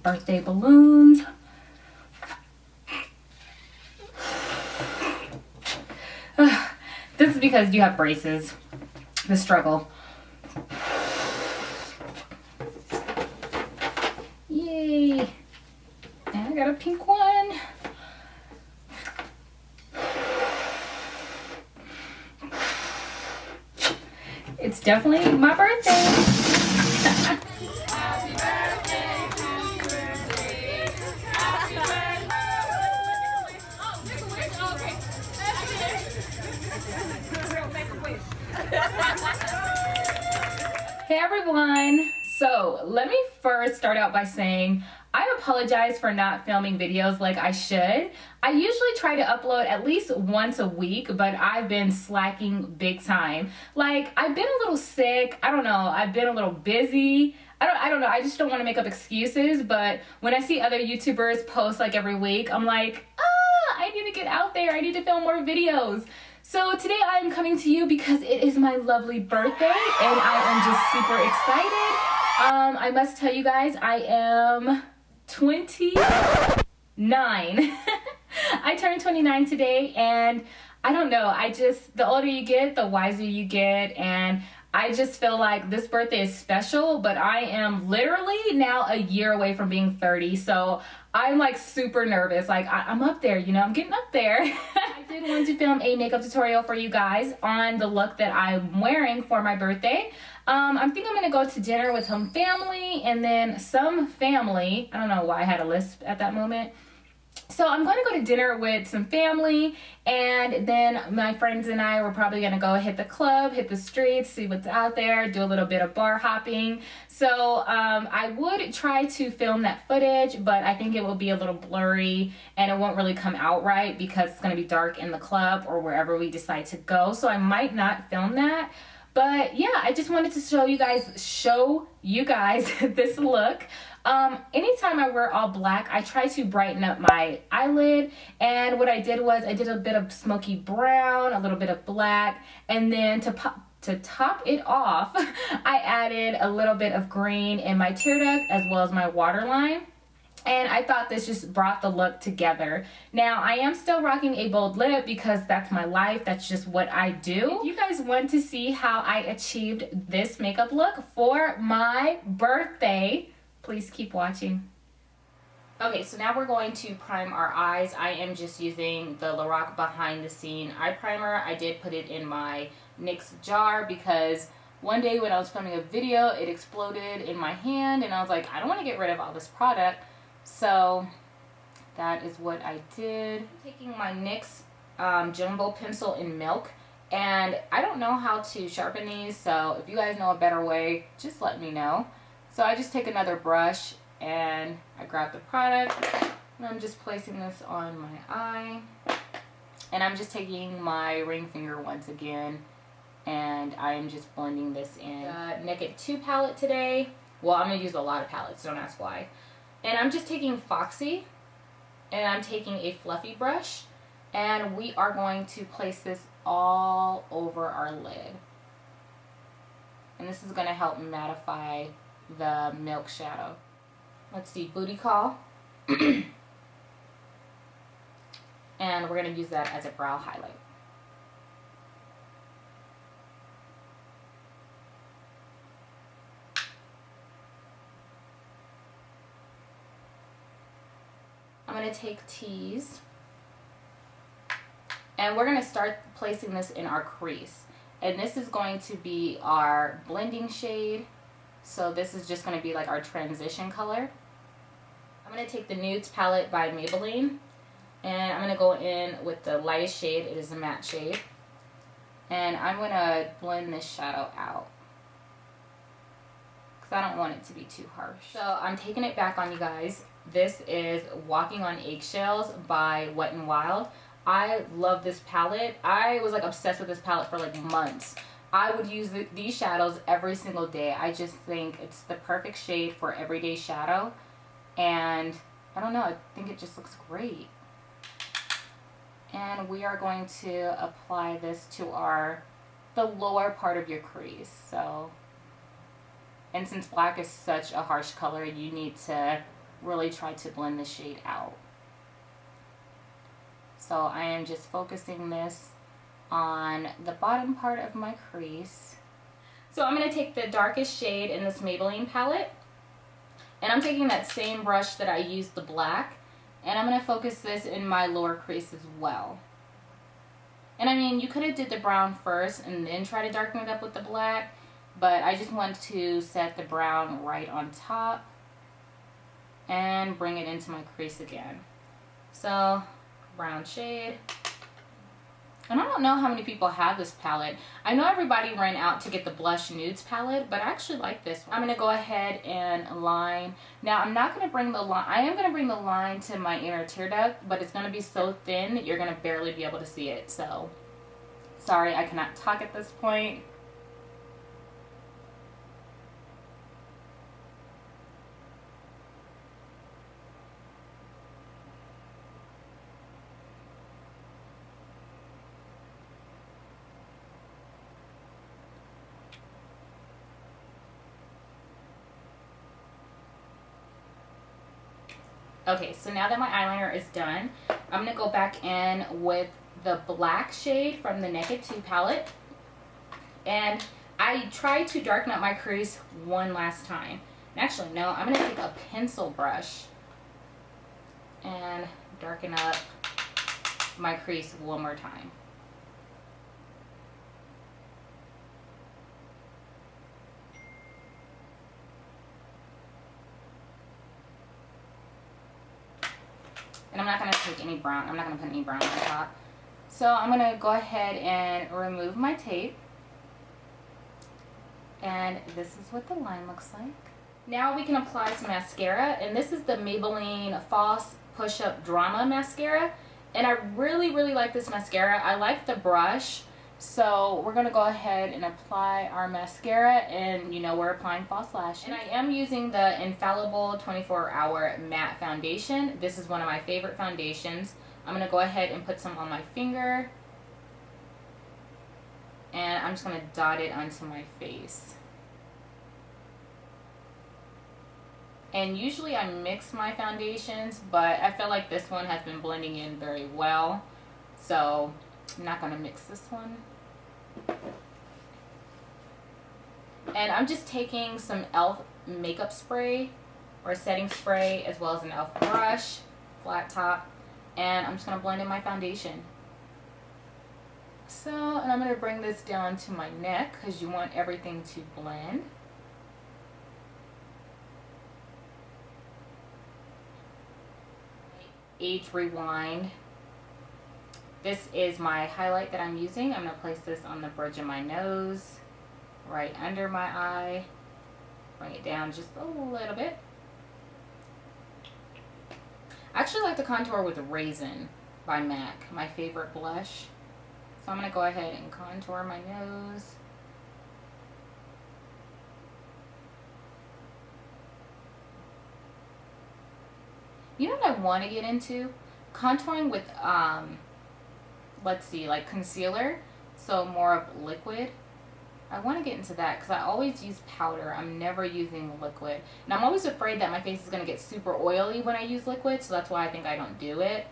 birthday balloons. This is because you have braces. The struggle. Yay. And I got a pink one. It's definitely my birthday. Hey everyone! So let me first start out by saying I apologize for not filming videos like I should. I usually try to upload at least once a week, but I've been slacking big time. Like, I've been a little sick. I don't know. I've been a little busy. I don't know. I just don't want to make up excuses, but when I see other YouTubers post like every week, I'm like, I need to get out there. I need to film more videos. So today I am coming to you because it is my lovely birthday and I am just super excited. I must tell you guys, I am 29. I turned 29 today, and I don't know, the older you get, the wiser you get, and I just feel like this birthday is special, but I am literally now a year away from being 30, so I'm like super nervous. Like I'm up there, you know, I'm getting up there. I did want to film a makeup tutorial for you guys on the look that I'm wearing for my birthday. I think I'm gonna go to dinner with some family and then some family. I don't know why I had a lisp at that moment. So I'm going to go to dinner with some family, and then my friends and I were probably going to go hit the club, hit the streets, see what's out there, do a little bit of bar hopping. So I would try to film that footage, but I think it will be a little blurry and it won't really come out right because it's going to be dark in the club or wherever we decide to go. So I might not film that. But yeah, I just wanted to show you guys this look. Anytime I wear all black, I try to brighten up my eyelid, and what I did was I did a bit of smoky brown, a little bit of black, and then to top it off, I added a little bit of green in my tear duct as well as my waterline. And I thought this just brought the look together. Now, I am still rocking a bold lip because that's my life. That's just what I do. If you guys want to see how I achieved this makeup look for my birthday, please keep watching. Okay, so now we're going to prime our eyes. I am just using the Lorac Behind the Scene eye primer. I did put it in my NYX jar because one day when I was filming a video, it exploded in my hand and I was like, I don't want to get rid of all this product. So that is what I did. I'm taking my NYX Jumbo Pencil in Milk, and I don't know how to sharpen these, so if you guys know a better way, just let me know. So I just take another brush and I grab the product and I'm just placing this on my eye, and I'm just taking my ring finger once again and I am just blending this in. Naked 2 palette today. Well, I'm going to use a lot of palettes, don't ask why. And I'm just taking Foxy, and I'm taking a fluffy brush, and we are going to place this all over our lid. And this is going to help mattify the milk shadow. Let's see, Booty Call. And we're going to use that as a brow highlight. I'm going to take Tease, and we're going to start placing this in our crease. And this is going to be our blending shade. So this is just going to be like our transition color. I'm going to take the Nudes palette by Maybelline, and I'm going to go in with the lightest shade. It is a matte shade. And I'm going to blend this shadow out because I don't want it to be too harsh. So I'm taking it back on, you guys. This is Walking on Eggshells by Wet n Wild. I love this palette. I was like obsessed with this palette for like months. I would use these shadows every single day. I just think it's the perfect shade for everyday shadow. And I don't know, I think it just looks great. And we are going to apply this to the lower part of your crease. So, and since black is such a harsh color, you need to really try to blend the shade out. So I am just focusing this on the bottom part of my crease. So I'm going to take the darkest shade in this Maybelline palette, and I'm taking that same brush that I used the black, and I'm going to focus this in my lower crease as well. And I mean, you could have did the brown first and then try to darken it up with the black, but I just want to set the brown right on top and bring it into my crease again. So, brown shade. And I don't know how many people have this palette. I know everybody ran out to get the Blush Nudes palette, but I actually like this one. I'm going to go ahead and line. Now, I'm not going to bring the line. I am going to bring the line to my inner tear duct, but it's going to be so thin that you're going to barely be able to see it. So, sorry, I cannot talk at this point. Okay, so now that my eyeliner is done, I'm going to go back in with the black shade from the Naked 2 palette. And I tried to darken up my crease one last time. Actually, no, I'm going to take a pencil brush and darken up my crease one more time. And I'm not going to take any brown. I'm not going to put any brown on top. So I'm going to go ahead and remove my tape. And this is what the line looks like. Now we can apply some mascara. And this is the Maybelline False Push-Up Drama Mascara. And I really, really like this mascara. I like the brush. So we're going to go ahead and apply our mascara, and you know we're applying false lashes. And I am using the Infallible 24-Hour Matte Foundation. This is one of my favorite foundations. I'm going to go ahead and put some on my finger, and I'm just going to dot it onto my face. And usually I mix my foundations, but I feel like this one has been blending in very well, so I'm not going to mix this one. And I'm just taking some e.l.f. makeup spray or setting spray, as well as an e.l.f. brush, flat top, and I'm just going to blend in my foundation. So, and I'm going to bring this down to my neck because you want everything to blend. Age Rewind. This is my highlight that I'm using. I'm going to place this on the bridge of my nose, right under my eye. Bring it down just a little bit. I actually like to contour with Raisin by MAC, my favorite blush. So I'm going to go ahead and contour my nose. You know what I want to get into? Contouring with let's see, like concealer, so more of liquid. I want to get into that because I always use powder. I'm never using liquid. And I'm always afraid that my face is going to get super oily when I use liquid, so that's why I think I don't do it.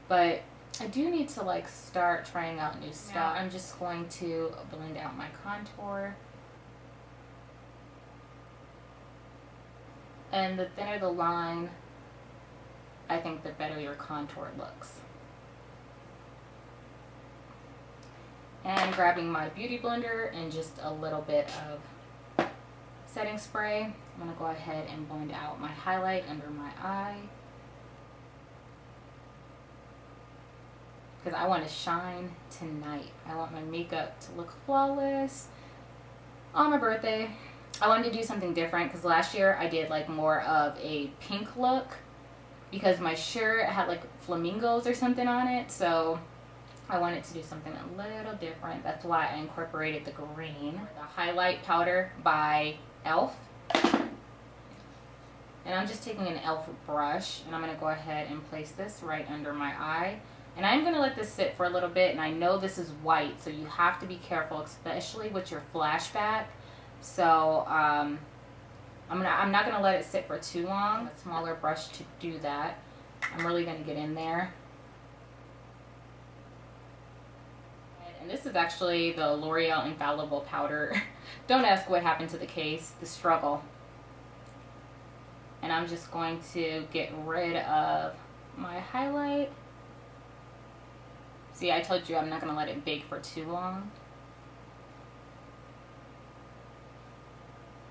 But I do need to like start trying out new stuff. Now I'm just going to blend out my contour. And the thinner the line, I think the better your contour looks. And grabbing my beauty blender and just a little bit of setting spray, I'm going to go ahead and blend out my highlight under my eye. Because I want to shine tonight. I want my makeup to look flawless on my birthday. I wanted to do something different because last year I did like more of a pink look because my shirt had like flamingos or something on it. So I wanted to do something a little different. That's why I incorporated the green. The highlight powder by e.l.f. And I'm just taking an e.l.f. brush and I'm going to go ahead and place this right under my eye. And I'm going to let this sit for a little bit. And I know this is white, so you have to be careful, especially with your flashback. So I'm not gonna let it sit for too long. A smaller brush to do that. I'm really gonna get in there. And this is actually the L'Oreal Infallible Powder. Don't ask what happened to the case, the struggle. And I'm just going to get rid of my highlight. See, I told you I'm not gonna let it bake for too long,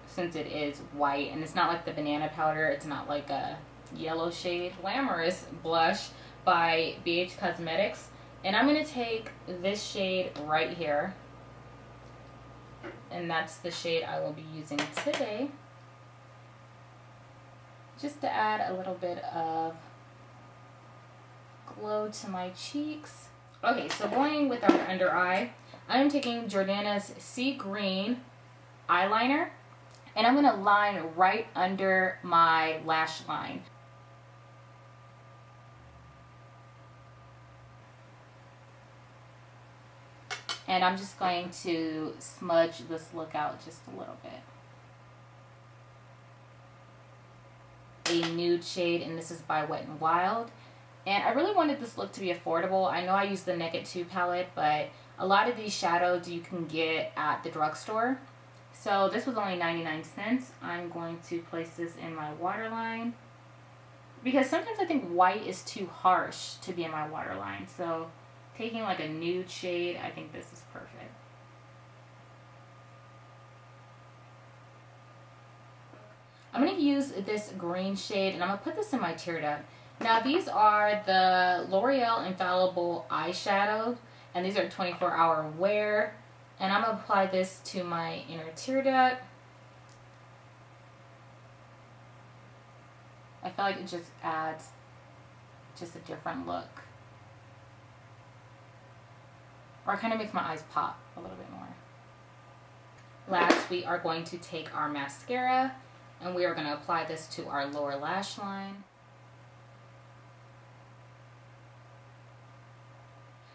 since it is white and it's not like the banana powder. It's not like a yellow shade. Glamorous blush by BH Cosmetics, and I'm gonna take this shade right here, and that's the shade I will be using today, just to add a little bit of glow to my cheeks. Okay, so going with our under eye, I'm taking Jordana's Sea Green eyeliner, and I'm gonna line right under my lash line. And I'm just going to smudge this look out just a little bit. A nude shade, and this is by Wet n Wild. And I really wanted this look to be affordable. I know I used the Naked 2 palette, but a lot of these shadows you can get at the drugstore. So this was only 99 cents. I'm going to place this in my waterline, because sometimes I think white is too harsh to be in my waterline. So taking like a nude shade, I think this is perfect. I'm going to use this green shade, and I'm going to put this in my tear duct. Now these are the L'Oreal Infallible eyeshadow, and these are 24-hour wear. And I'm going to apply this to my inner tear duct. I feel like it just adds just a different look. Or it kind of makes my eyes pop a little bit more. Last, we are going to take our mascara, and we are going to apply this to our lower lash line.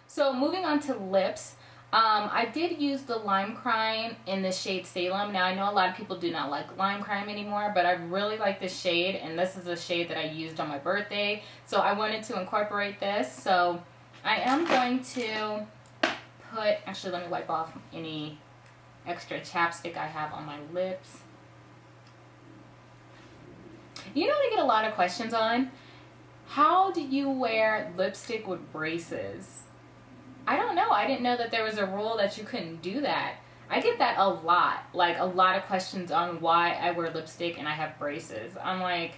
So moving on to lips, I did use the Lime Crime in the shade Salem. Now I know a lot of people do not like Lime Crime anymore, but I really like this shade, and this is a shade that I used on my birthday. So I wanted to incorporate this. So I am going to put, actually let me wipe off any extra chapstick I have on my lips. You know what I get a lot of questions on? How do you wear lipstick with braces? I don't know. I didn't know that there was a rule that you couldn't do that. I get that a lot. Like a lot of questions on why I wear lipstick and I have braces. I'm like,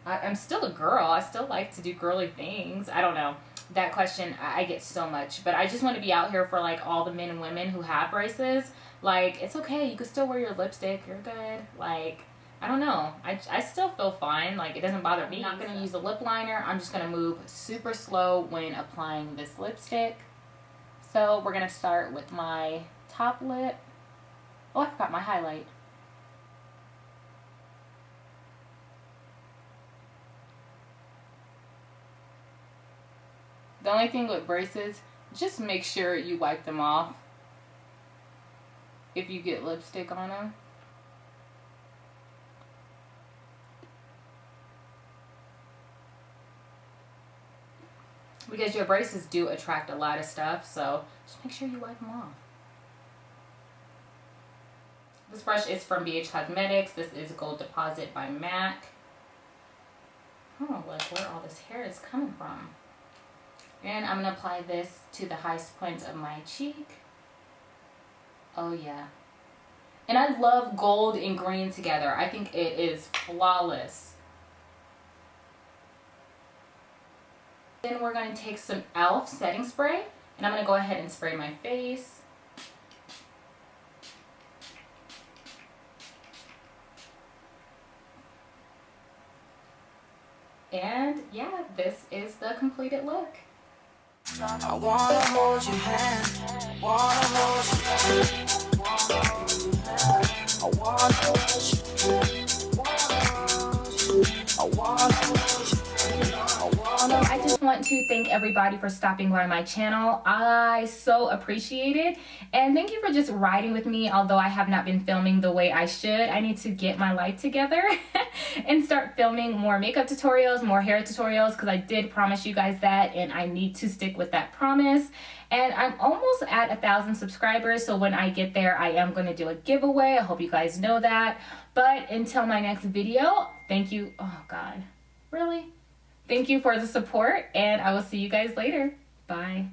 I'm still a girl. I still like to do girly things. I don't know. That question I get so much. But I just want to be out here for like all the men and women who have braces. Like, it's okay. You can still wear your lipstick. You're good. Like, I don't know. I still feel fine. Like, it doesn't bother me. I'm not going to use a lip liner. I'm just going to move super slow when applying this lipstick. So we're going to start with my top lip. Oh, I forgot my highlight. The only thing with braces, just make sure you wipe them off if you get lipstick on them. Because your braces do attract a lot of stuff, so just make sure you wipe them off. This brush is from BH Cosmetics. This is Gold Deposit by MAC. Oh, like where all this hair is coming from. And I'm going to apply this to the highest points of my cheek. Oh yeah. And I love gold and green together. I think it is flawless. Then we're going to take some e.l.f. setting spray, and I'm going to go ahead and spray my face. And yeah, this is the completed look. I wanna hold your hand, wanna hold your hand, I wanna hold you, I wanna hold you, I wanna hold you, I wanna hold you. want to thank everybody for stopping by my channel. I so appreciate it. And thank you for just riding with me, although I have not been filming the way I should. I need to get my life together and start filming more makeup tutorials, more hair tutorials, because I did promise you guys that, and I need to stick with that promise. And I'm almost at 1,000 subscribers, so when I get there, I am going to do a giveaway. I hope you guys know that. But until my next video, thank you. Oh God, really? Thank you for the support, and I will see you guys later. Bye.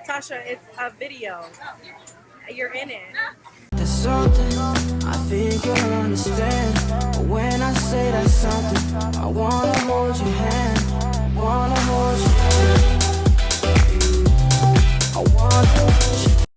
Tasha, it's a video. You're in it. There's something I think you'll understand. But when I say that something, I wanna hold your hand.